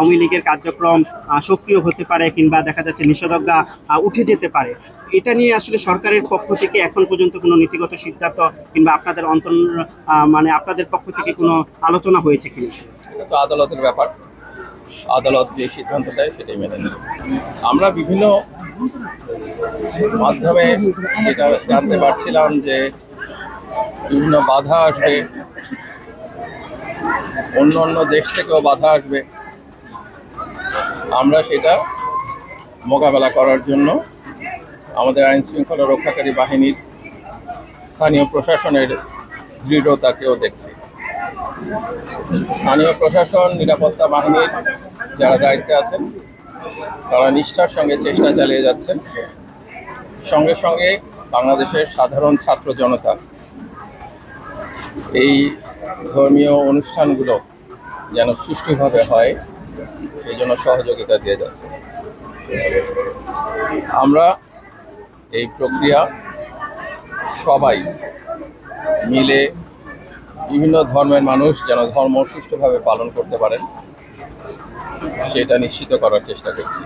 আওয়ামী লীগের কার্যক্রম সক্রিয় হতে পারে কিংবা দেখা যাচ্ছে নিষেধাজ্ঞা উঠে যেতে পারে। এটা নিয়ে আসলে সরকারের পক্ষ থেকে এখন পর্যন্ত কোনো নীতিগত সিদ্ধান্ত কিংবা আপনাদের মানে আপনাদের পক্ষ থেকে কোনো আলোচনা হয়েছে কিনা? এটা তো আদালতের ব্যাপার, আদালত যে সিদ্ধান্ত দেয় সেটাই মেনে নেব। আমরা বিভিন্ন মাধ্যমে যেটা জানতে পারছিলাম যে বিভিন্ন বাধা আসবে, অন্য অন্য দেশ থেকেও বাধা আসবে। আমরা সেটা মোকাবেলা করার জন্য আমাদের আইন শৃঙ্খলা রক্ষাকারী বাহিনীর, স্থানীয় প্রশাসনের দৃঢ়তাকেও দেখছি। স্থানীয় প্রশাসন, নিরাপত্তা বাহিনীর যারা দায়িত্বে আছেন তারা নিষ্ঠার সঙ্গে চেষ্টা চালিয়ে যাচ্ছেন। সঙ্গে সঙ্গে বাংলাদেশের সাধারণ ছাত্র জনতা এই ধর্মীয় অনুষ্ঠানগুলো যেন সুষ্ঠুভাবে হয় সেই জন্য সহযোগিতা দিয়ে যাচ্ছে। আমরা এই প্রক্রিয়া সবাই মিলে বিভিন্ন ধর্মের মানুষ যেন ধর্ম সুষ্ঠুভাবে পালন করতে পারেন সেটা নিশ্চিত করার চেষ্টা করছি।